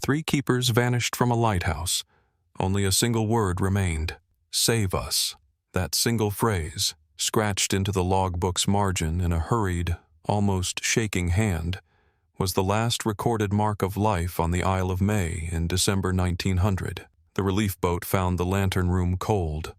3 keepers vanished from a lighthouse. Only a single word remained: "Save us." That single phrase, scratched into the logbook's margin in a hurried, almost shaking hand, was the last recorded mark of life on the Isle of May in December 1900. The relief boat found the lantern room cold,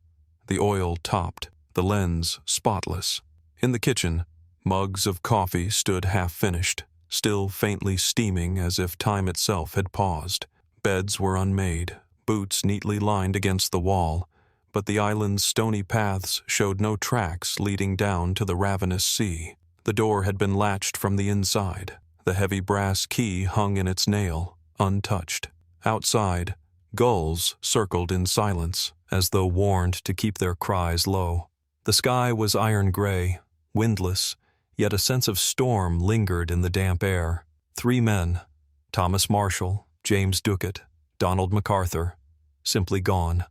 the oil topped, the lens spotless. In the kitchen, mugs of coffee stood half-finished, still faintly steaming as if time itself had paused. Beds were unmade, boots neatly lined against the wall, but the island's stony paths showed no tracks leading down to the ravenous sea. The door had been latched from the inside. The heavy brass key hung in its nail, untouched. Outside, gulls circled in silence, as though warned to keep their cries low. The sky was iron gray, windless, yet a sense of storm lingered in the damp air. 3 men, Thomas Marshall, James Ducat, Donald MacArthur, simply gone.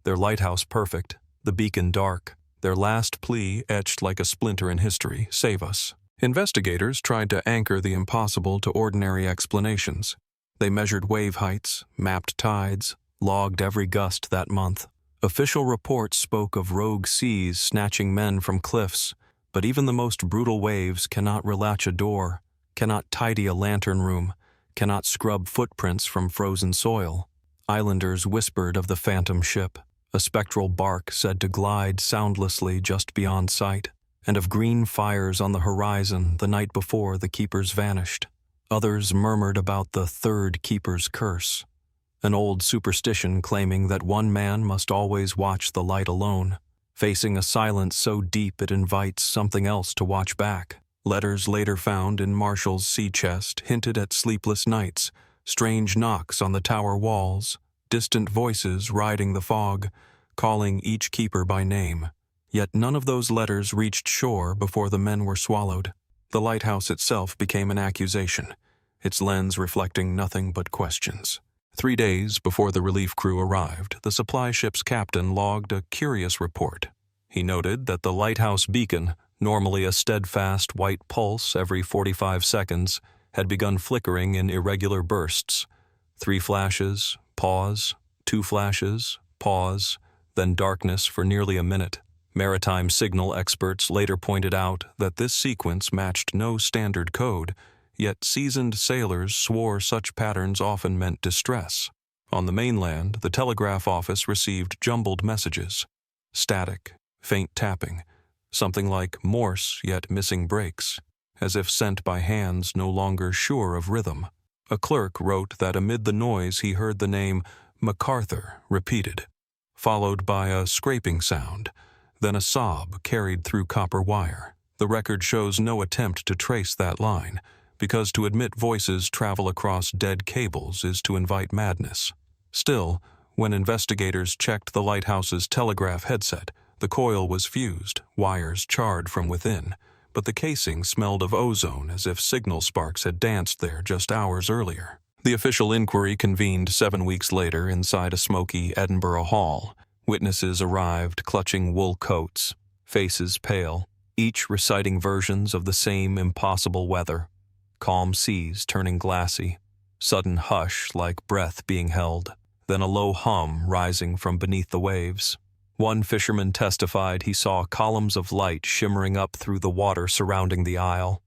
Their lighthouse perfect, the beacon dark, their last plea etched like a splinter in history: "Save us." Investigators tried to anchor the impossible to ordinary explanations. They measured wave heights, mapped tides, logged every gust that month. Official reports spoke of rogue seas snatching men from cliffs, but even the most brutal waves cannot relatch a door, cannot tidy a lantern room, cannot scrub footprints from frozen soil. Islanders whispered of the phantom ship, a spectral bark said to glide soundlessly just beyond sight, and of green fires on the horizon the night before the keepers vanished. Others murmured about the third keeper's curse, an old superstition claiming that one man must always watch the light alone, facing a silence so deep it invites something else to watch back. Letters later found in Marshall's sea chest hinted at sleepless nights, strange knocks on the tower walls, distant voices riding the fog, calling each keeper by name. Yet none of those letters reached shore before the men were swallowed. The lighthouse itself became an accusation, its lens reflecting nothing but questions. 3 days before the relief crew arrived, the supply ship's captain logged a curious report. He noted that the lighthouse beacon, normally a steadfast white pulse every 45 seconds, had begun flickering in irregular bursts. 3 flashes, pause, 2 flashes, pause, then darkness for nearly a minute. Maritime signal experts later pointed out that this sequence matched no standard code, yet seasoned sailors swore such patterns often meant distress. On the mainland, the telegraph office received jumbled messages: static, faint tapping, something like Morse yet missing breaks, as if sent by hands no longer sure of rhythm. A clerk wrote that amid the noise he heard the name MacArthur repeated, followed by a scraping sound, then a sob carried through copper wire. The record shows no attempt to trace that line, because to admit voices travel across dead cables is to invite madness. Still, when investigators checked the lighthouse's telegraph headset, the coil was fused, wires charred from within, but the casing smelled of ozone as if signal sparks had danced there just hours earlier. The official inquiry convened 7 weeks later inside a smoky Edinburgh hall. Witnesses arrived clutching wool coats, faces pale, each reciting versions of the same impossible weather: calm seas turning glassy, sudden hush like breath being held, then a low hum rising from beneath the waves. One fisherman testified he saw columns of light shimmering up through the water surrounding the isle,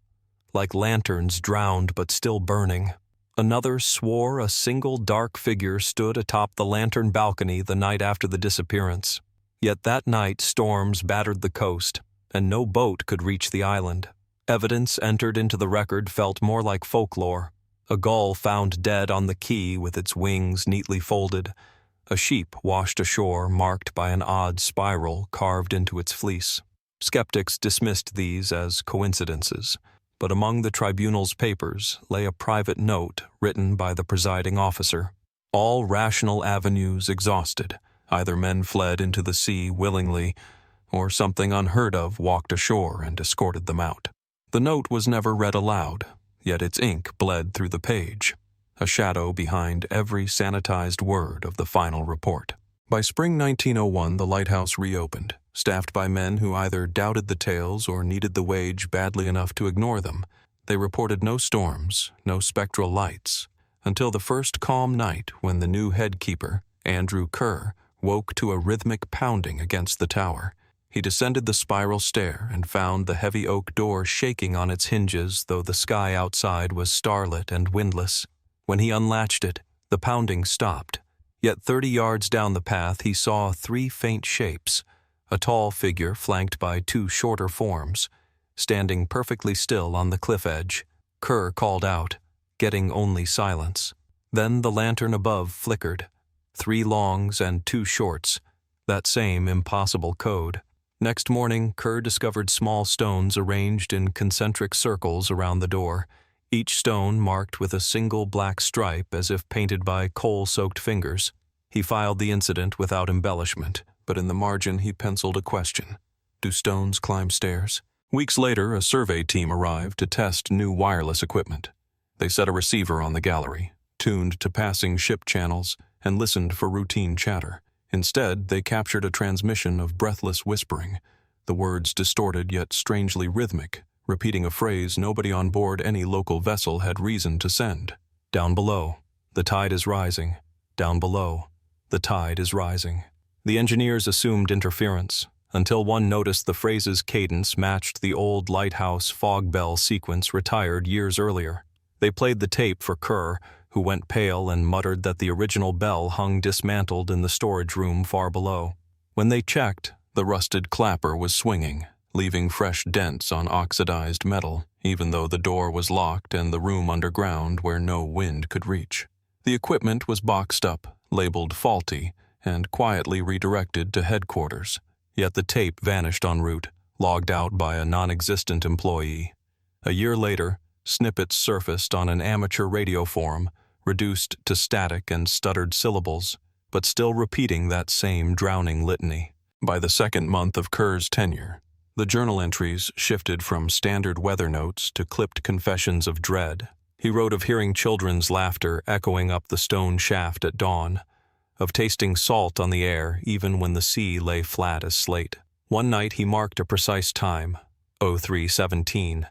like lanterns drowned but still burning. Another swore a single dark figure stood atop the lantern balcony the night after the disappearance. Yet that night storms battered the coast, and no boat could reach the island. Evidence entered into the record felt more like folklore: a gull found dead on the quay with its wings neatly folded, a sheep washed ashore marked by an odd spiral carved into its fleece. Skeptics dismissed these as coincidences, but among the tribunal's papers lay a private note written by the presiding officer. All rational avenues exhausted, either men fled into the sea willingly, or something unheard of walked ashore and escorted them out. The note was never read aloud, yet its ink bled through the page, a shadow behind every sanitized word of the final report. By spring 1901, the lighthouse reopened, staffed by men who either doubted the tales or needed the wage badly enough to ignore them. They reported no storms, no spectral lights, until the first calm night when the new head keeper, Andrew Kerr, woke to a rhythmic pounding against the tower. He descended the spiral stair and found the heavy oak door shaking on its hinges, though the sky outside was starlit and windless. When he unlatched it, the pounding stopped. Yet 30 yards down the path he saw 3 faint shapes, a tall figure flanked by 2 shorter forms, standing perfectly still on the cliff edge. Kerr called out, getting only silence. Then the lantern above flickered. 3 longs and 2 shorts, that same impossible code. Next morning, Kerr discovered small stones arranged in concentric circles around the door, each stone marked with a single black stripe as if painted by coal-soaked fingers. He filed the incident without embellishment, but in the margin he penciled a question. Do stones climb stairs? Weeks later, a survey team arrived to test new wireless equipment. They set a receiver on the gallery, tuned to passing ship channels, and listened for routine chatter. Instead, they captured a transmission of breathless whispering, the words distorted yet strangely rhythmic, repeating a phrase nobody on board any local vessel had reason to send. Down below, the tide is rising. Down below, the tide is rising. The engineers assumed interference, until one noticed the phrase's cadence matched the old lighthouse fog bell sequence retired years earlier. They played the tape for Kerr, who went pale and muttered that the original bell hung dismantled in the storage room far below. When they checked, the rusted clapper was swinging, leaving fresh dents on oxidized metal, even though the door was locked and the room underground where no wind could reach. The equipment was boxed up, labeled faulty, and quietly redirected to headquarters, yet the tape vanished en route, logged out by a non-existent employee. A year later, snippets surfaced on an amateur radio forum, reduced to static and stuttered syllables, but still repeating that same drowning litany. By the second month of Kerr's tenure, the journal entries shifted from standard weather notes to clipped confessions of dread. He wrote of hearing children's laughter echoing up the stone shaft at dawn, of tasting salt on the air even when the sea lay flat as slate. One night he marked a precise time, 03:17,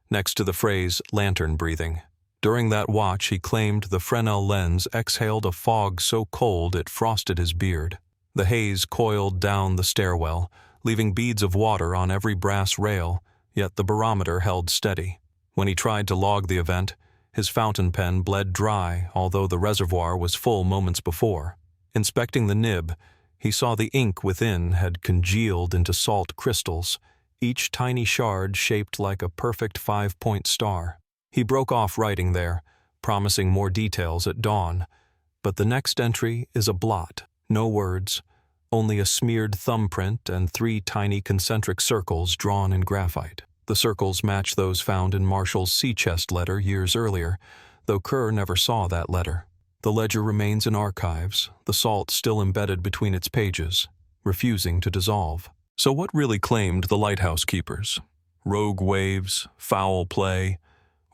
next to the phrase lantern breathing. During that watch, he claimed the Fresnel lens exhaled a fog so cold it frosted his beard. The haze coiled down the stairwell, leaving beads of water on every brass rail, yet the barometer held steady. When he tried to log the event, his fountain pen bled dry, although the reservoir was full moments before. Inspecting the nib, he saw the ink within had congealed into salt crystals, each tiny shard shaped like a perfect 5-point star. He broke off writing there, promising more details at dawn, but the next entry is a blot, no words, only a smeared thumbprint and 3 tiny concentric circles drawn in graphite. The circles match those found in Marshall's sea chest letter years earlier, though Kerr never saw that letter. The ledger remains in archives, the salt still embedded between its pages, refusing to dissolve. So what really claimed the lighthouse keepers? Rogue waves, foul play,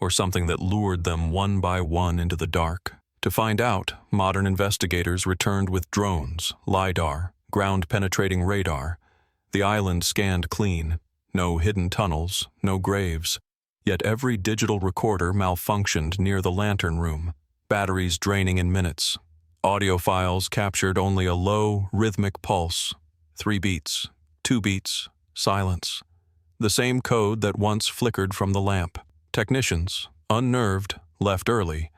or something that lured them one by one into the dark? To find out, modern investigators returned with drones, LiDAR, ground-penetrating radar. The island scanned clean. No hidden tunnels, no graves. Yet every digital recorder malfunctioned near the lantern room, batteries draining in minutes. Audio files captured only a low, rhythmic pulse. 3 beats, 2 beats, silence. The same code that once flickered from the lamp. Technicians, unnerved, left early,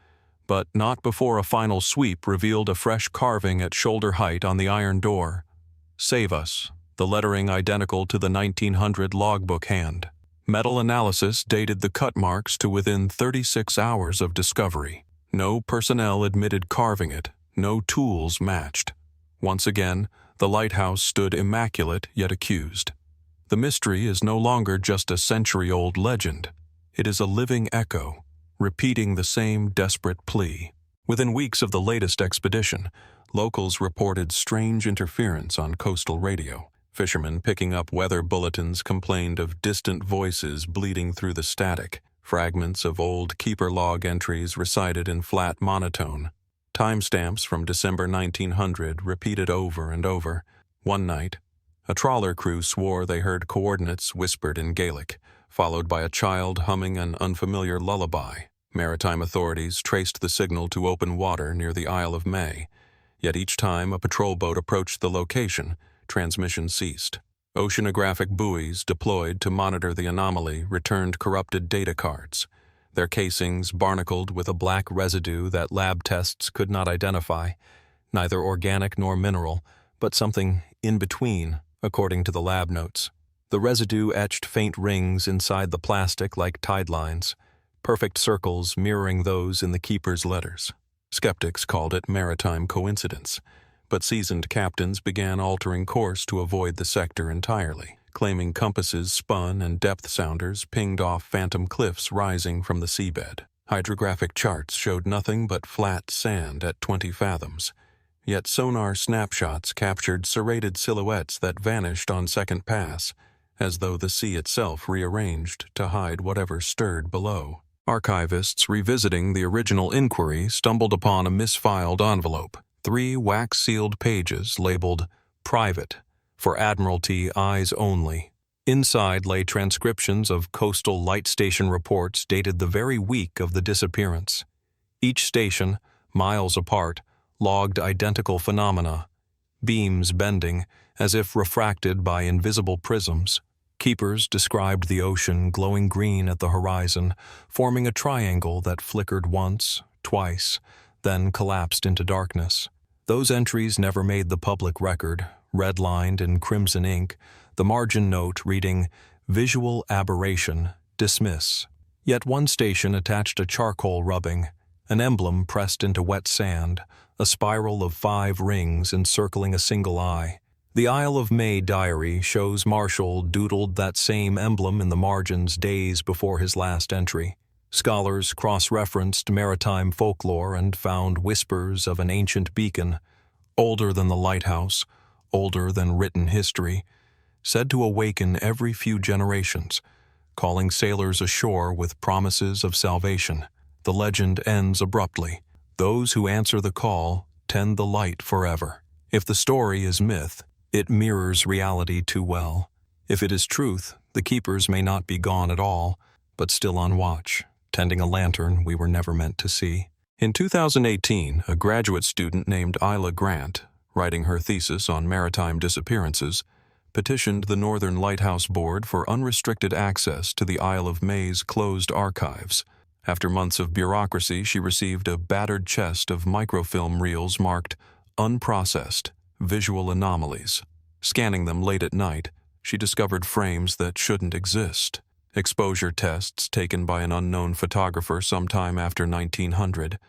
but not before a final sweep revealed a fresh carving at shoulder height on the iron door. Save us, the lettering identical to the 1900 logbook hand. Metal analysis dated the cut marks to within 36 hours of discovery. No personnel admitted carving it, no tools matched. Once again, the lighthouse stood immaculate yet accused. The mystery is no longer just a century-old legend. It is a living echo, repeating the same desperate plea. Within weeks of the latest expedition, locals reported strange interference on coastal radio. Fishermen picking up weather bulletins complained of distant voices bleeding through the static, fragments of old keeper log entries recited in flat monotone. Timestamps from December 1900 repeated over and over. One night, a trawler crew swore they heard coordinates whispered in Gaelic, followed by a child humming an unfamiliar lullaby. Maritime authorities traced the signal to open water near the Isle of May, yet each time a patrol boat approached the location, transmission ceased. Oceanographic buoys deployed to monitor the anomaly returned corrupted data cards, their casings barnacled with a black residue that lab tests could not identify, neither organic nor mineral, but something in between, according to the lab notes. The residue etched faint rings inside the plastic like tide lines, perfect circles mirroring those in the keeper's letters. Skeptics called it maritime coincidence, but seasoned captains began altering course to avoid the sector entirely, claiming compasses spun and depth sounders pinged off phantom cliffs rising from the seabed. Hydrographic charts showed nothing but flat sand at 20 fathoms, yet sonar snapshots captured serrated silhouettes that vanished on second pass, as though the sea itself rearranged to hide whatever stirred below. Archivists revisiting the original inquiry stumbled upon a misfiled envelope, 3 wax-sealed pages labeled "Private" for Admiralty eyes only. Inside lay transcriptions of coastal light station reports dated the very week of the disappearance. Each station, miles apart, logged identical phenomena, beams bending as if refracted by invisible prisms. Keepers described the ocean glowing green at the horizon, forming a triangle that flickered once, twice, then collapsed into darkness. Those entries never made the public record, redlined in crimson ink, the margin note reading, "Visual aberration, dismiss." Yet one station attached a charcoal rubbing, an emblem pressed into wet sand, a spiral of 5 rings encircling a single eye. The Isle of May diary shows Marshall doodled that same emblem in the margins days before his last entry. Scholars cross-referenced maritime folklore and found whispers of an ancient beacon, older than the lighthouse, older than written history, said to awaken every few generations, calling sailors ashore with promises of salvation. The legend ends abruptly. Those who answer the call tend the light forever. If the story is myth, it mirrors reality too well. If it is truth, the keepers may not be gone at all, but still on watch, tending a lantern we were never meant to see. In 2018, a graduate student named Isla Grant, writing her thesis on maritime disappearances, petitioned the Northern Lighthouse Board for unrestricted access to the Isle of May's closed archives. After months of bureaucracy, she received a battered chest of microfilm reels marked "Unprocessed Visual Anomalies." Scanning them late at night, she discovered frames that shouldn't exist. Exposure tests taken by an unknown photographer sometime after 1900,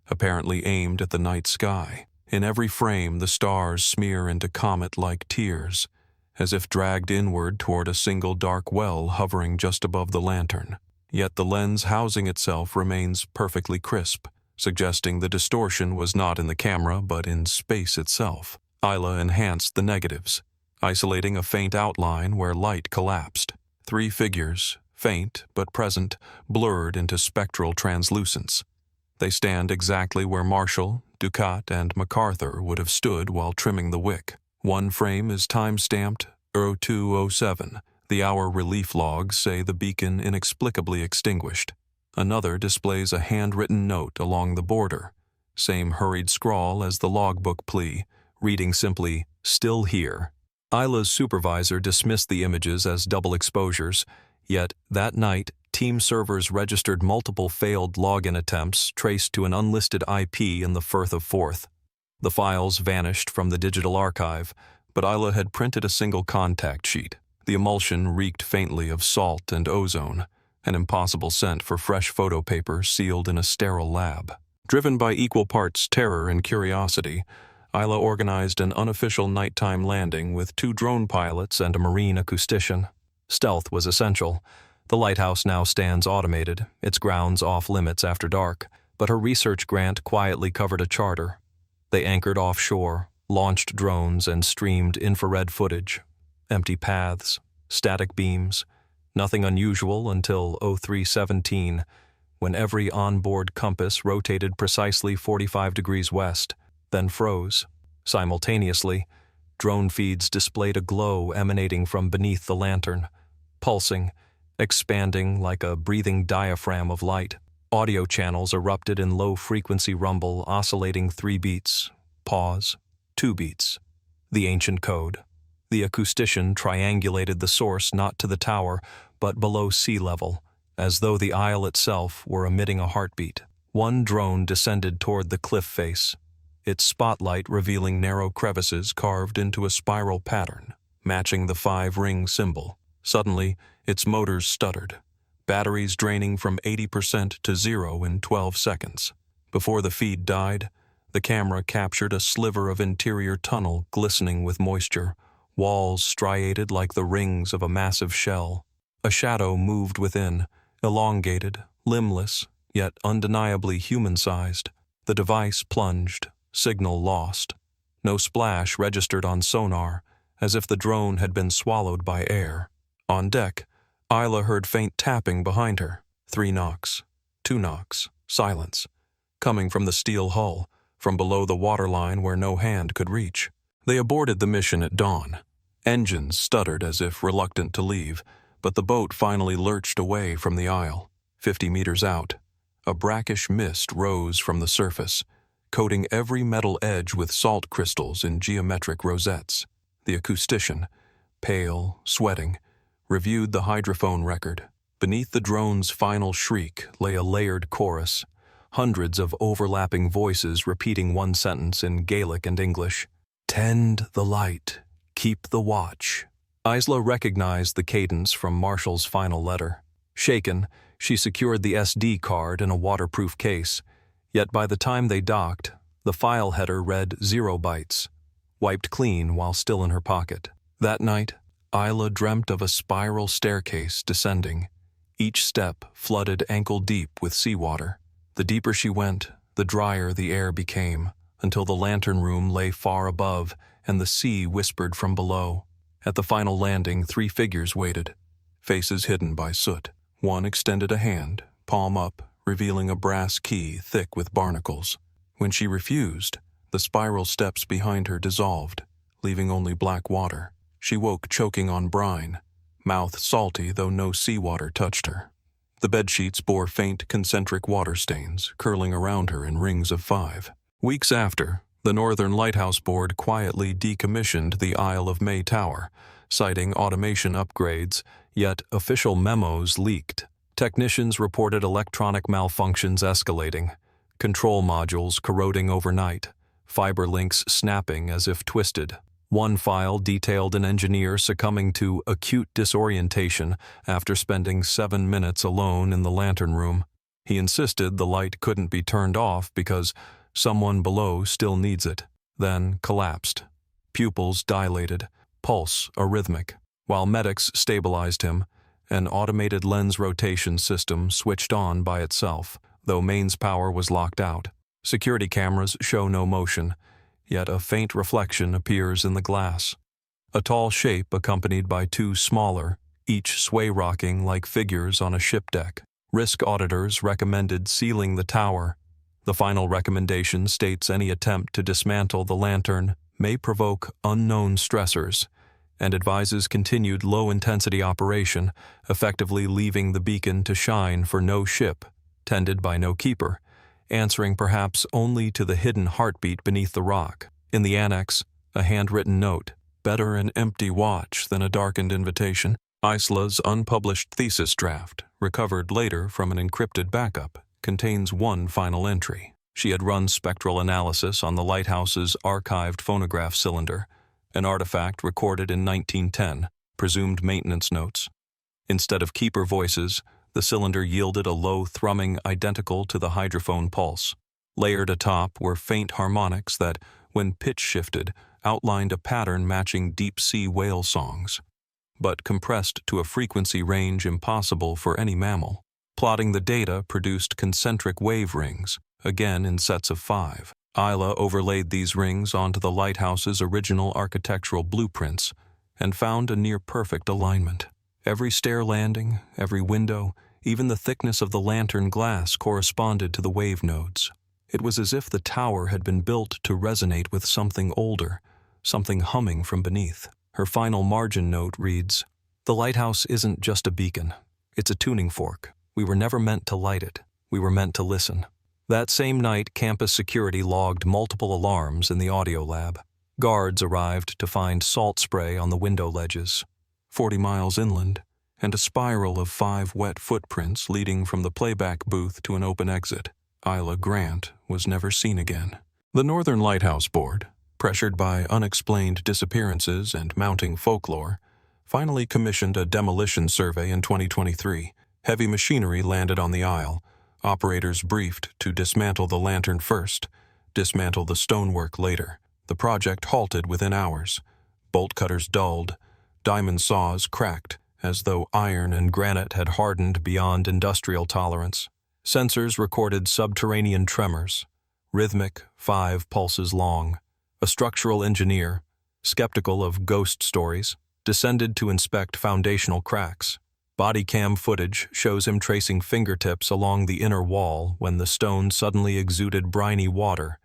apparently aimed at the night sky. In every frame, the stars smear into comet-like tears, as if dragged inward toward a single dark well hovering just above the lantern. Yet the lens housing itself remains perfectly crisp, suggesting the distortion was not in the camera but in space itself. Isla enhanced the negatives, isolating a faint outline where light collapsed. 3 figures, faint but present, blurred into spectral translucence. They stand exactly where Marshall, Ducat, and MacArthur would have stood while trimming the wick. One frame is time-stamped 0207. The hour relief logs say the beacon inexplicably extinguished. Another displays a handwritten note along the border, same hurried scrawl as the logbook plea, reading simply, "Still here." Isla's supervisor dismissed the images as double exposures, yet that night, team servers registered multiple failed login attempts traced to an unlisted IP in the Firth of Forth. The files vanished from the digital archive, but Isla had printed a single contact sheet. The emulsion reeked faintly of salt and ozone, an impossible scent for fresh photo paper sealed in a sterile lab. Driven by equal parts terror and curiosity, Isla organized an unofficial nighttime landing with 2 drone pilots and a marine acoustician. Stealth was essential. The lighthouse now stands automated, its grounds off-limits after dark, but her research grant quietly covered a charter. They anchored offshore, launched drones, and streamed infrared footage. Empty paths, static beams, nothing unusual until 0317, when every onboard compass rotated precisely 45 degrees west, then froze. Simultaneously, drone feeds displayed a glow emanating from beneath the lantern, pulsing, expanding like a breathing diaphragm of light. Audio channels erupted in low-frequency rumble, oscillating 3 beats, pause, 2 beats. The ancient code. The acoustician triangulated the source not to the tower, but below sea level, as though the isle itself were emitting a heartbeat. One drone descended toward the cliff face, its spotlight revealing narrow crevices carved into a spiral pattern, matching the 5-ring symbol. Suddenly, its motors stuttered, batteries draining from 80% to 0 in 12 seconds. Before the feed died, the camera captured a sliver of interior tunnel glistening with moisture, walls striated like the rings of a massive shell. A shadow moved within, elongated, limbless, yet undeniably human-sized. The device plunged, signal lost. No splash registered on sonar, as if the drone had been swallowed by air. On deck, Isla heard faint tapping behind her. 3 knocks, 2 knocks, silence, coming from the steel hull, from below the waterline where no hand could reach. They aborted the mission at dawn. Engines stuttered as if reluctant to leave, but the boat finally lurched away from the isle. 50 meters out, a brackish mist rose from the surface, coating every metal edge with salt crystals in geometric rosettes. The acoustician, pale, sweating, reviewed the hydrophone record. Beneath the drone's final shriek lay a layered chorus, hundreds of overlapping voices repeating one sentence in Gaelic and English. "Tend the light, keep the watch." Isla recognized the cadence from Marshall's final letter. Shaken, she secured the SD card in a waterproof case, yet by the time they docked, the file header read 0 bytes, wiped clean while still in her pocket. That night, Isla dreamt of a spiral staircase descending, each step flooded ankle-deep with seawater. The deeper she went, the drier the air became, until the lantern room lay far above and the sea whispered from below. At the final landing, 3 figures waited, faces hidden by soot. One extended a hand, palm up, revealing a brass key thick with barnacles. When she refused, the spiral steps behind her dissolved, leaving only black water. She woke choking on brine, mouth salty though no seawater touched her. The bedsheets bore faint concentric water stains, curling around her in rings of 5. Weeks after, the Northern Lighthouse Board quietly decommissioned the Isle of May Tower, citing automation upgrades, yet official memos leaked. Technicians reported electronic malfunctions escalating, control modules corroding overnight, fiber links snapping as if twisted. One file detailed an engineer succumbing to acute disorientation after spending 7 minutes alone in the lantern room. He insisted the light couldn't be turned off because someone below still needs it, then collapsed. Pupils dilated, pulse arrhythmic. While medics stabilized him, an automated lens rotation system switched on by itself, though mains power was locked out. Security cameras show no motion, yet a faint reflection appears in the glass. A tall shape accompanied by 2 smaller, each sway-rocking like figures on a ship deck. Risk auditors recommended sealing the tower. The final recommendation states any attempt to dismantle the lantern may provoke unknown stressors, and advises continued low-intensity operation, effectively leaving the beacon to shine for no ship, tended by no keeper, answering perhaps only to the hidden heartbeat beneath the rock. In the annex, a handwritten note, "Better an empty watch than a darkened invitation." Isla's unpublished thesis draft, recovered later from an encrypted backup, contains one final entry. She had run spectral analysis on the lighthouse's archived phonograph cylinder, an artifact recorded in 1910, presumed maintenance notes. Instead of keeper voices, the cylinder yielded a low thrumming identical to the hydrophone pulse. Layered atop were faint harmonics that, when pitch shifted, outlined a pattern matching deep-sea whale songs, but compressed to a frequency range impossible for any mammal. Plotting the data produced concentric wave rings, again in sets of 5. Isla overlaid these rings onto the lighthouse's original architectural blueprints and found a near-perfect alignment. Every stair landing, every window, even the thickness of the lantern glass corresponded to the wave nodes. It was as if the tower had been built to resonate with something older, something humming from beneath. Her final margin note reads, "The lighthouse isn't just a beacon. It's a tuning fork. We were never meant to light it. We were meant to listen. That same night, campus security logged multiple alarms in the audio lab. Guards arrived to find salt spray on the window ledges, 40 miles inland, and a spiral of 5 wet footprints leading from the playback booth to an open exit. Isla Grant was never seen again. The Northern Lighthouse Board, pressured by unexplained disappearances and mounting folklore, finally commissioned a demolition survey in 2023. Heavy machinery landed on the Isle. Operators briefed to dismantle the lantern first, dismantle the stonework later. The project halted within hours. Bolt cutters dulled, diamond saws cracked, as though iron and granite had hardened beyond industrial tolerance. Sensors recorded subterranean tremors, rhythmic, 5 pulses long. A structural engineer, skeptical of ghost stories, descended to inspect foundational cracks. Body cam footage shows him tracing fingertips along the inner wall when the stone suddenly exuded briny water,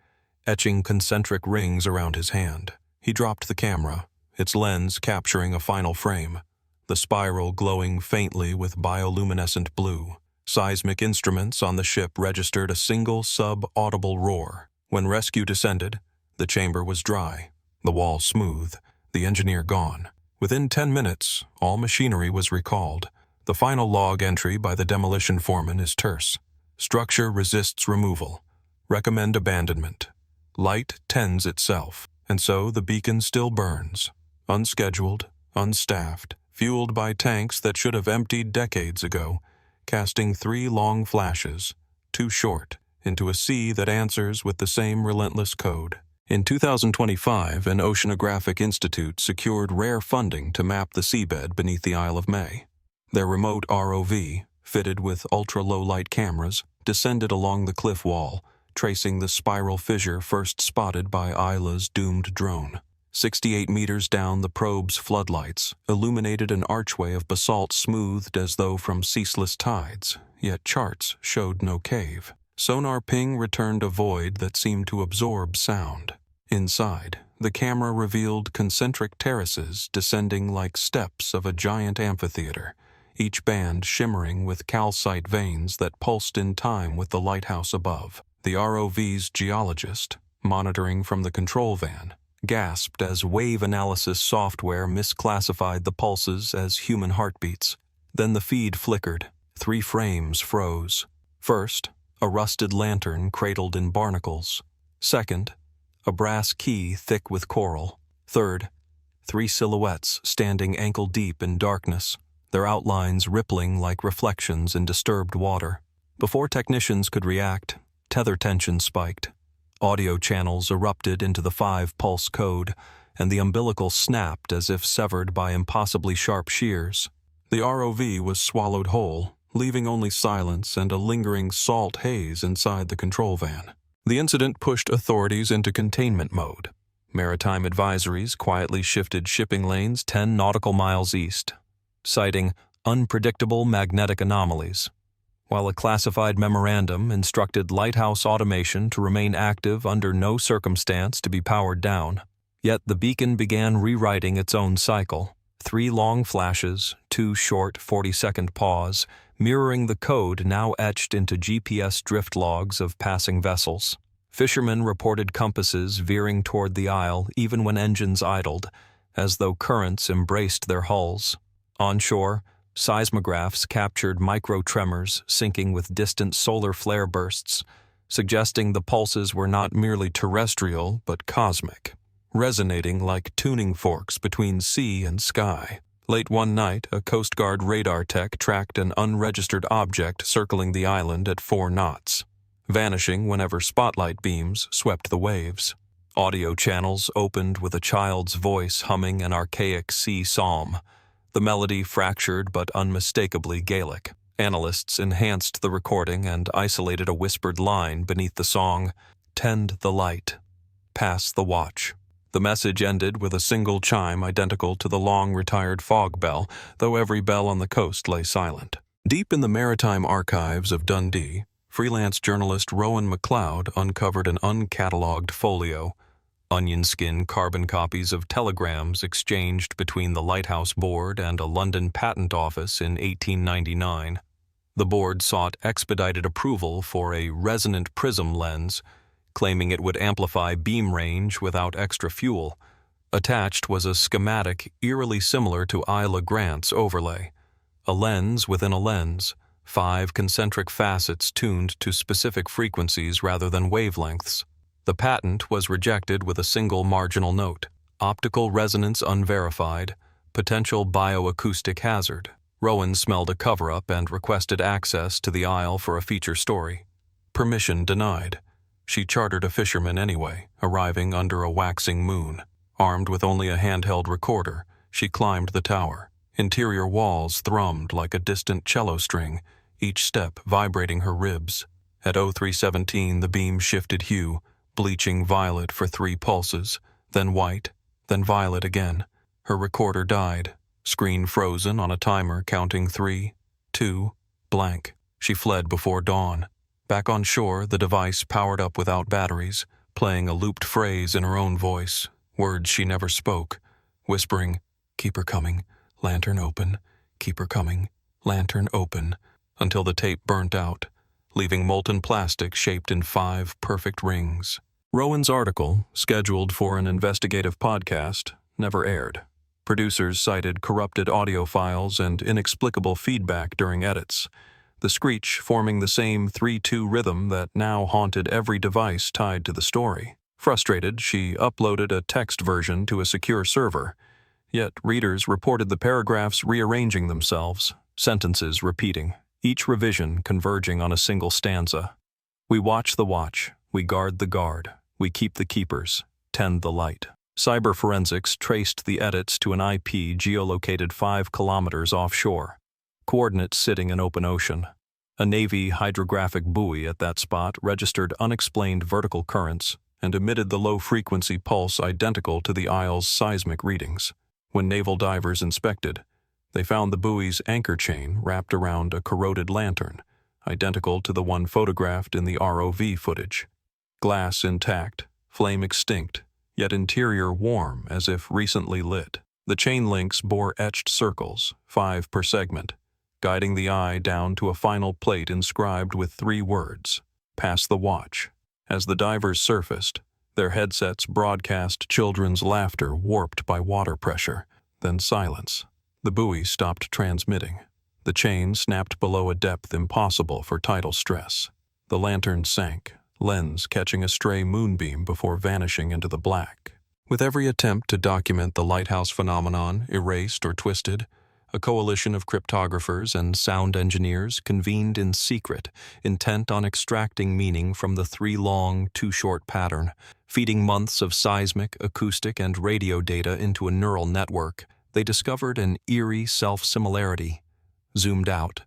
etching concentric rings around his hand. He dropped the camera, its lens capturing a final frame, the spiral glowing faintly with bioluminescent blue. Seismic instruments on the ship registered a single sub-audible roar. When rescue descended, the chamber was dry, the wall smooth, the engineer gone. Within 10 minutes, all machinery was recalled. The final log entry by the demolition foreman is terse. Structure resists removal. Recommend abandonment. Light tends itself, and so the beacon still burns. Unscheduled, unstaffed, fueled by tanks that should have emptied decades ago, casting 3 long flashes, too short, into a sea that answers with the same relentless code. In 2025, an oceanographic institute secured rare funding to map the seabed beneath the Isle of May. Their remote ROV, fitted with ultra-low-light cameras, descended along the cliff wall, tracing the spiral fissure first spotted by Isla's doomed drone. 68 meters down, the probe's floodlights illuminated an archway of basalt smoothed as though from ceaseless tides, yet charts showed no cave. Sonar ping returned a void that seemed to absorb sound. Inside, the camera revealed concentric terraces descending like steps of a giant amphitheater, each band shimmering with calcite veins that pulsed in time with the lighthouse above. The ROV's geologist, monitoring from the control van, gasped as wave analysis software misclassified the pulses as human heartbeats. Then the feed flickered. 3 frames froze. First, a rusted lantern cradled in barnacles. Second, a brass key thick with coral. Third, 3 silhouettes standing ankle-deep in darkness, their outlines rippling like reflections in disturbed water. Before technicians could react, tether tension spiked. Audio channels erupted into the 5-pulse code, and the umbilical snapped as if severed by impossibly sharp shears. The ROV was swallowed whole, leaving only silence and a lingering salt haze inside the control van. The incident pushed authorities into containment mode. Maritime advisories quietly shifted shipping lanes 10 nautical miles east, citing unpredictable magnetic anomalies, while a classified memorandum instructed lighthouse automation to remain active under no circumstance to be powered down. Yet the beacon began rewriting its own cycle. 3 long flashes, 2 short 40-second pause, mirroring the code now etched into GPS drift logs of passing vessels. Fishermen reported compasses veering toward the Isle even when engines idled, as though currents embraced their hulls. Onshore, seismographs captured micro-tremors syncing with distant solar flare bursts, suggesting the pulses were not merely terrestrial but cosmic, resonating like tuning forks between sea and sky. Late one night, a Coast Guard radar tech tracked an unregistered object circling the island at 4 knots, vanishing whenever spotlight beams swept the waves. Audio channels opened with a child's voice humming an archaic sea psalm, the melody fractured but unmistakably Gaelic. Analysts enhanced the recording and isolated a whispered line beneath the song, "Tend the light, pass the watch." The message ended with a single chime identical to the long-retired fog bell, though every bell on the coast lay silent. Deep in the maritime archives of Dundee, freelance journalist Rowan MacLeod uncovered an uncatalogued folio, onion-skin carbon copies of telegrams exchanged between the Lighthouse Board and a London patent office in 1899. The board sought expedited approval for a resonant prism lens, claiming it would amplify beam range without extra fuel. Attached was a schematic eerily similar to Isla Grant's overlay. A lens within a lens, 5 concentric facets tuned to specific frequencies rather than wavelengths. The patent was rejected with a single marginal note: optical resonance unverified, potential bioacoustic hazard. Rowan smelled a cover-up and requested access to the aisle for a feature story. Permission denied. She chartered a fisherman anyway, arriving under a waxing moon. Armed with only a handheld recorder, she climbed the tower. Interior walls thrummed like a distant cello string, each step vibrating her ribs. At 0317, the beam shifted hue, bleaching violet for 3 pulses, then white, then violet again. Her recorder died, screen frozen on a timer counting 3, 2, blank. She fled before dawn. Back on shore, the device powered up without batteries, playing a looped phrase in her own voice, words she never spoke, whispering, "Keep her coming, lantern open, keep her coming, lantern open," until the tape burnt out, leaving molten plastic shaped in 5 perfect rings. Rowan's article, scheduled for an investigative podcast, never aired. Producers cited corrupted audio files and inexplicable feedback during edits, the screech forming the same 3/2 rhythm that now haunted every device tied to the story. Frustrated, she uploaded a text version to a secure server, yet readers reported the paragraphs rearranging themselves, sentences repeating, each revision converging on a single stanza. "We watch the watch, we guard the guard, we keep the keepers, tend the light." Cyber forensics traced the edits to an IP geolocated 5 kilometers offshore, coordinates sitting in open ocean. A Navy hydrographic buoy at that spot registered unexplained vertical currents and emitted the low-frequency pulse identical to the isle's seismic readings. When naval divers inspected, they found the buoy's anchor chain wrapped around a corroded lantern, identical to the one photographed in the ROV footage. Glass intact, flame extinct, yet interior warm as if recently lit. The chain links bore etched circles, 5 per segment, guiding the eye down to a final plate inscribed with 3 words, "Pass the watch." As the divers surfaced, their headsets broadcast children's laughter warped by water pressure, then silence. The buoy stopped transmitting. The chain snapped below a depth impossible for tidal stress. The lantern sank, lens catching a stray moonbeam before vanishing into the black. With every attempt to document the lighthouse phenomenon erased or twisted, a coalition of cryptographers and sound engineers convened in secret, intent on extracting meaning from the 3-long, 2-short pattern. Feeding months of seismic, acoustic, and radio data into a neural network, they discovered an eerie self-similarity. Zoomed out,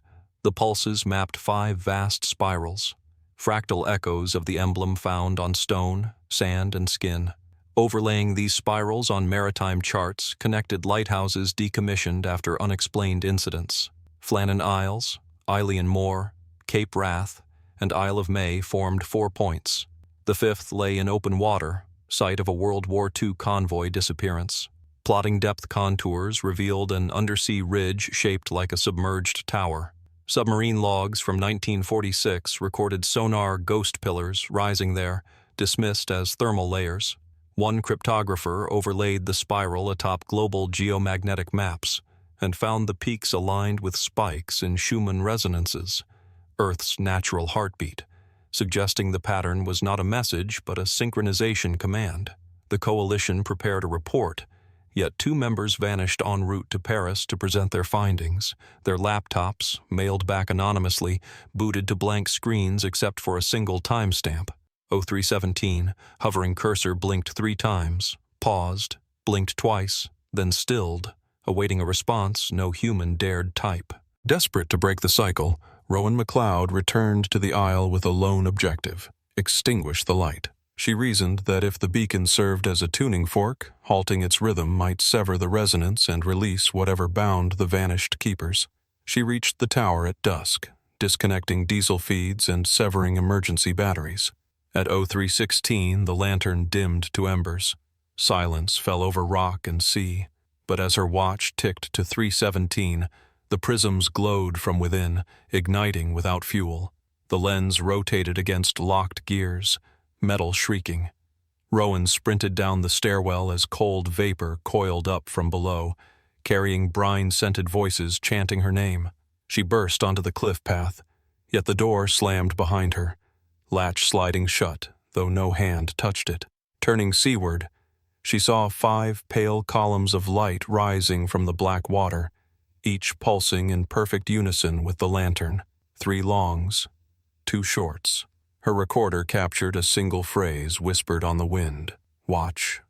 the pulses mapped 5 vast spirals, fractal echoes of the emblem found on stone, sand, and skin. Overlaying these spirals on maritime charts connected lighthouses decommissioned after unexplained incidents. Flannan Isles, Eilean Moor, Cape Wrath, and Isle of May formed 4 points. The 5th lay in open water, site of a World War II convoy disappearance. Plotting depth contours revealed an undersea ridge shaped like a submerged tower. Submarine logs from 1946 recorded sonar ghost pillars rising there, dismissed as thermal layers. One cryptographer overlaid the spiral atop global geomagnetic maps and found the peaks aligned with spikes in Schumann resonances, Earth's natural heartbeat, suggesting the pattern was not a message but a synchronization command. The coalition prepared a report, yet 2 members vanished en route to Paris to present their findings, their laptops, mailed back anonymously, booted to blank screens except for a single timestamp. 0317, hovering cursor blinked 3 times, paused, blinked twice, then stilled, awaiting a response no human dared type. Desperate to break the cycle, Rowan McLeod returned to the isle with a lone objective: extinguish the light. She reasoned that if the beacon served as a tuning fork, halting its rhythm might sever the resonance and release whatever bound the vanished keepers. She reached the tower at dusk, disconnecting diesel feeds and severing emergency batteries. At 0316, the lantern dimmed to embers. Silence fell over rock and sea, but as her watch ticked to 317, The prisms glowed from within, igniting without fuel. The lens rotated against locked gears, metal shrieking. Rowan sprinted down the stairwell as cold vapor coiled up from below, carrying brine-scented voices chanting her name. She burst onto the cliff path, yet the door slammed behind her, latch sliding shut, though no hand touched it. Turning seaward, she saw 5 pale columns of light rising from the black water, each pulsing in perfect unison with the lantern. 3 longs, 2 shorts. Her recorder captured a single phrase whispered on the wind. Watch.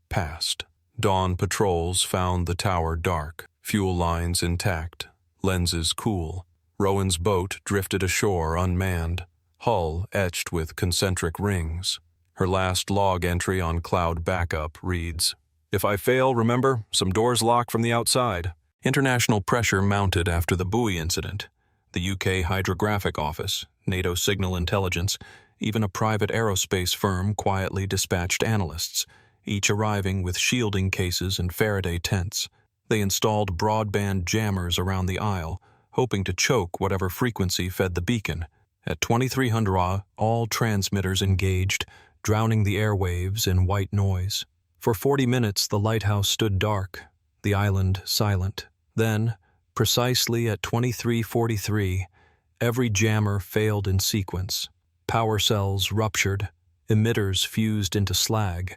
Past. Dawn patrols found the tower dark, fuel lines intact, lenses cool. Rowan's boat drifted ashore unmanned, hull etched with concentric rings. Her last log entry on Cloud Backup reads, "If I fail, remember, some doors lock from the outside." International pressure mounted after the buoy incident. The UK Hydrographic Office, NATO Signal Intelligence, even a private aerospace firm quietly dispatched analysts, each arriving with shielding cases and Faraday tents. They installed broadband jammers around the isle, hoping to choke whatever frequency fed the beacon. At 2300 all transmitters engaged, drowning the airwaves in white noise. For 40 minutes the lighthouse stood dark, the island silent. Then, precisely at 23:43, every jammer failed in sequence. Power cells ruptured, emitters fused into slag.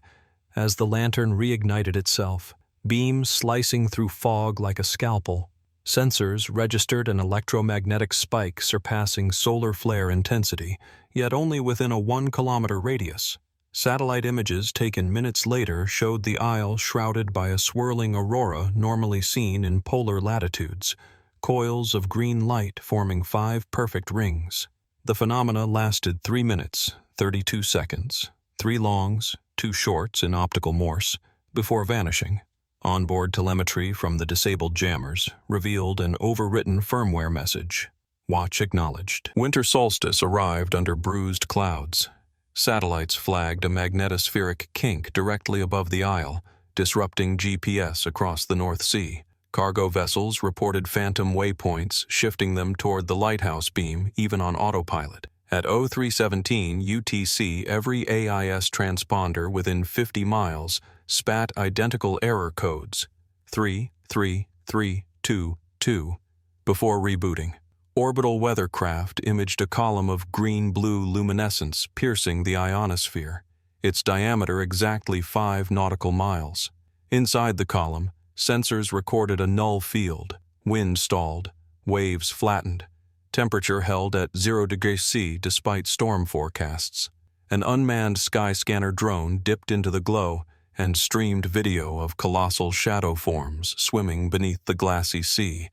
As the lantern reignited itself, beams slicing through fog like a scalpel, sensors registered an electromagnetic spike surpassing solar flare intensity, yet only within a 1-kilometer radius. Satellite images taken minutes later showed the isle shrouded by a swirling aurora normally seen in polar latitudes, coils of green light forming 5 perfect rings. The phenomena lasted 3 minutes, 32 seconds, 3 longs, 2 shorts in optical Morse, before vanishing. Onboard telemetry from the disabled jammers revealed an overwritten firmware message. Watch acknowledged. Winter solstice arrived under bruised clouds. Satellites flagged a magnetospheric kink directly above the isle, disrupting GPS across the North Sea. Cargo vessels reported phantom waypoints, shifting them toward the lighthouse beam, even on autopilot. At 0317 UTC, every AIS transponder within 50 miles spat identical error codes, 33322, before rebooting. Orbital weathercraft imaged a column of green-blue luminescence piercing the ionosphere, its diameter exactly 5 nautical miles. Inside the column, sensors recorded a null field, wind stalled, waves flattened, temperature held at 0 degrees C despite storm forecasts. An unmanned Skyscanner drone dipped into the glow and streamed video of colossal shadow forms swimming beneath the glassy sea,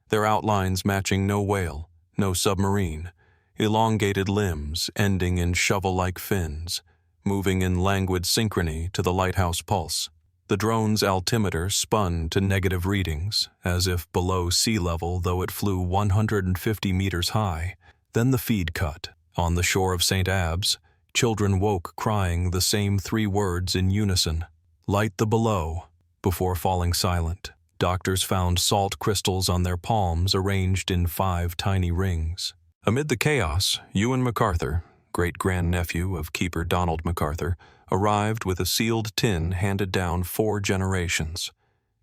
their outlines matching no whale, no submarine, elongated limbs ending in shovel-like fins, moving in languid synchrony to the lighthouse pulse. The drone's altimeter spun to negative readings, as if below sea level though it flew 150 meters high. Then the feed cut. On the shore of St. Abbs, children woke crying the same 3 words in unison, "Light the below," before falling silent. Doctors found salt crystals on their palms arranged in 5 tiny rings. Amid the chaos, Ewan MacArthur, great-grandnephew of keeper Donald MacArthur, arrived with a sealed tin handed down 4 generations.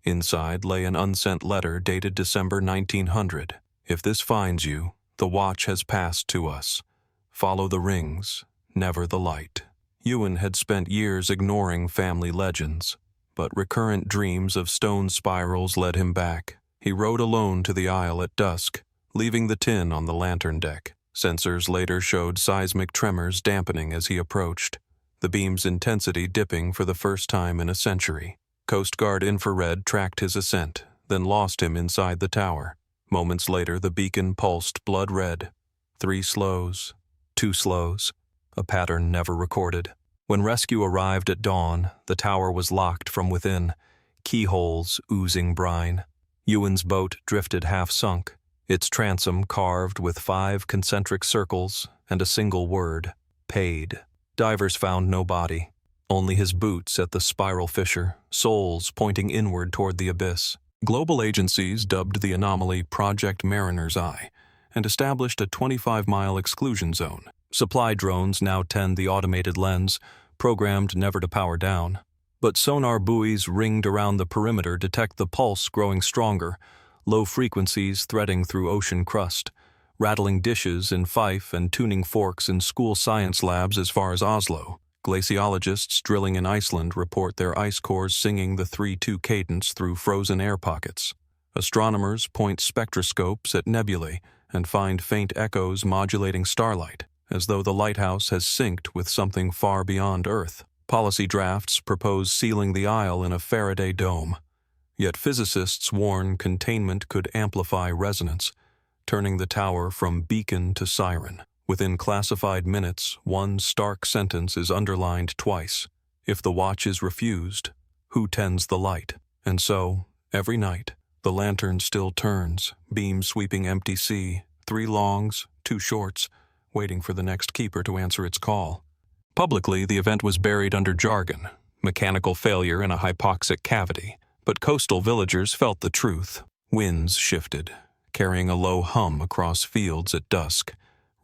Inside lay an unsent letter dated December 1900. "If this finds you, the watch has passed to us. Follow the rings, never the light." Ewan had spent years ignoring family legends, but recurrent dreams of stone spirals led him back. He rode alone to the isle at dusk, leaving the tin on the lantern deck. Sensors later showed seismic tremors dampening as he approached, the beam's intensity dipping for the first time in a century. Coast Guard infrared tracked his ascent, then lost him inside the tower. Moments later, the beacon pulsed blood red. 3 slows, 2 slows, a pattern never recorded. When rescue arrived at dawn, the tower was locked from within, keyholes oozing brine. Ewan's boat drifted half-sunk, its transom carved with 5 concentric circles and a single word, "Paid." Divers found no body, only his boots at the spiral fissure, soles pointing inward toward the abyss. Global agencies dubbed the anomaly Project Mariner's Eye and established a 25-mile exclusion zone. Supply drones now tend the automated lens, programmed never to power down. But sonar buoys ringed around the perimeter detect the pulse growing stronger, low frequencies threading through ocean crust, rattling dishes in Fife and tuning forks in school science labs as far as Oslo. Glaciologists drilling in Iceland report their ice cores singing the 3-2 cadence through frozen air pockets. Astronomers point spectroscopes at nebulae and find faint echoes modulating starlight, as though the lighthouse has synced with something far beyond Earth. Policy drafts propose sealing the isle in a Faraday dome. Yet physicists warn containment could amplify resonance, turning the tower from beacon to siren. Within classified minutes, one stark sentence is underlined twice. If the watch is refused, who tends the light? And so, every night, the lantern still turns, beam sweeping empty sea, 3 longs, 2 shorts, waiting for the next keeper to answer its call. Publicly, the event was buried under jargon, mechanical failure in a hypoxic cavity, but coastal villagers felt the truth. Winds shifted, carrying a low hum across fields at dusk,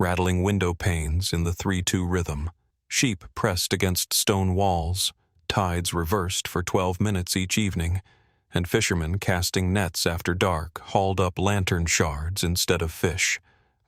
rattling window panes in the 3-2 rhythm. Sheep pressed against stone walls, tides reversed for 12 minutes each evening, and fishermen casting nets after dark hauled up lantern shards instead of fish,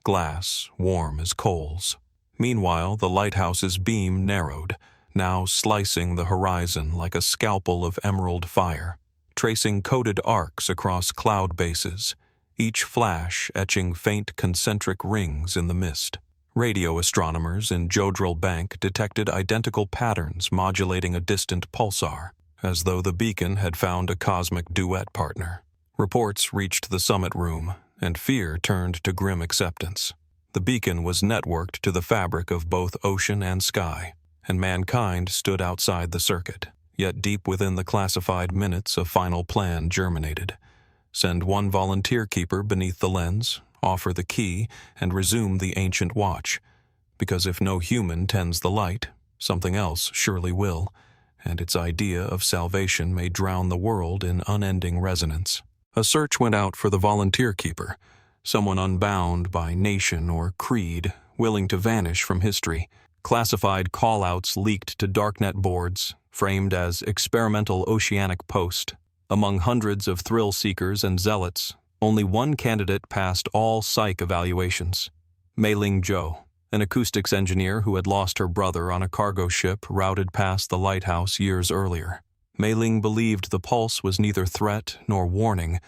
glass warm as coals. Meanwhile, the lighthouse's beam narrowed, now slicing the horizon like a scalpel of emerald fire, tracing coded arcs across cloud bases, each flash etching faint concentric rings in the mist. Radio astronomers in Jodrell Bank detected identical patterns modulating a distant pulsar, as though the beacon had found a cosmic duet partner. Reports reached the summit room, and fear turned to grim acceptance. The beacon was networked to the fabric of both ocean and sky, and mankind stood outside the circuit. Yet deep within the classified minutes, a final plan germinated. Send one volunteer keeper beneath the lens, offer the key, and resume the ancient watch. Because if no human tends the light, something else surely will, and its idea of salvation may drown the world in unending resonance. A search went out for the volunteer keeper, someone unbound by nation or creed, willing to vanish from history. Classified call-outs leaked to darknet boards, framed as experimental oceanic post. Among hundreds of thrill-seekers and zealots, only one candidate passed all psych evaluations. Mei-Ling Zhou, an acoustics engineer who had lost her brother on a cargo ship routed past the lighthouse years earlier. Mei-Ling believed the pulse was neither threat nor warning,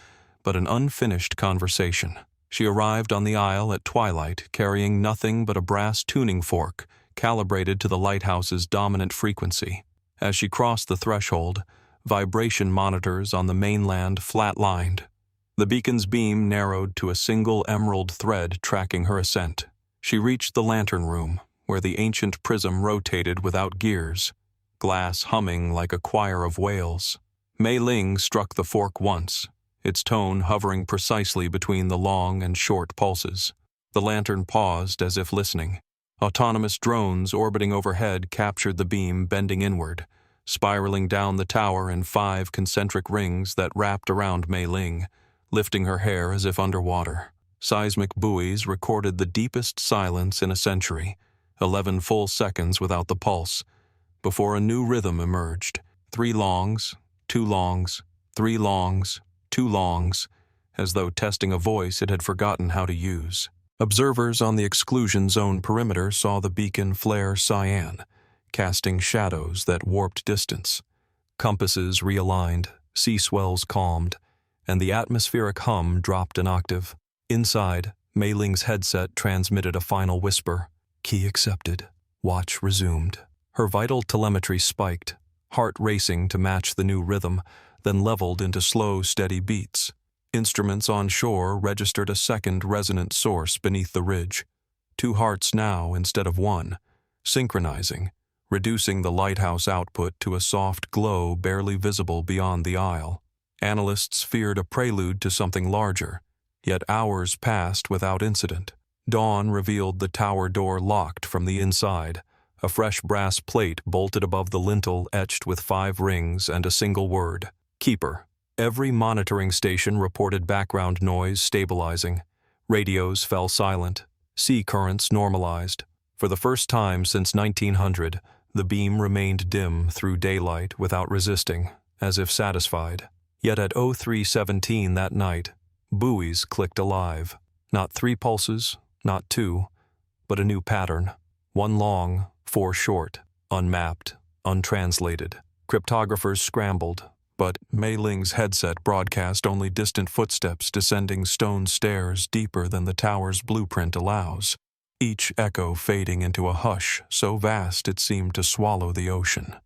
but an unfinished conversation. She arrived on the isle at twilight carrying nothing but a brass tuning fork calibrated to the lighthouse's dominant frequency. As she crossed the threshold, vibration monitors on the mainland flatlined. The beacon's beam narrowed to a single emerald thread tracking her ascent. She reached the lantern room, where the ancient prism rotated without gears, glass humming like a choir of whales. Mei-Ling struck the fork once, its tone hovering precisely between the long and short pulses. The lantern paused as if listening. Autonomous drones orbiting overhead captured the beam bending inward, spiraling down the tower in 5 concentric rings that wrapped around Mei-Ling, lifting her hair as if underwater. Seismic buoys recorded the deepest silence in a century, 11 full seconds without the pulse, before a new rhythm emerged. 3 longs, 2 longs, 3 longs, 2 longs, as though testing a voice it had forgotten how to use. Observers on the exclusion zone perimeter saw the beacon flare cyan, casting shadows that warped distance. Compasses realigned, sea swells calmed, and the atmospheric hum dropped an octave. Inside, Mei-Ling's headset transmitted a final whisper. Key accepted. Watch resumed. Her vital telemetry spiked, heart racing to match the new rhythm, then leveled into slow, steady beats. Instruments on shore registered a second resonant source beneath the ridge. 2 hearts now instead of 1, synchronizing, reducing the lighthouse output to a soft glow barely visible beyond the isle. Analysts feared a prelude to something larger, yet hours passed without incident. Dawn revealed the tower door locked from the inside, a fresh brass plate bolted above the lintel etched with 5 rings and a single word, Keeper. Every monitoring station reported background noise stabilizing. Radios fell silent. Sea currents normalized. For the first time since 1900, the beam remained dim through daylight without resisting, as if satisfied. Yet at 03:17 that night, buoys clicked alive. Not 3 pulses, not 2, but a new pattern. 1 long, 4 short, unmapped, untranslated. Cryptographers scrambled, but Mei Ling's headset broadcast only distant footsteps descending stone stairs deeper than the tower's blueprint allows, each echo fading into a hush so vast it seemed to swallow the ocean.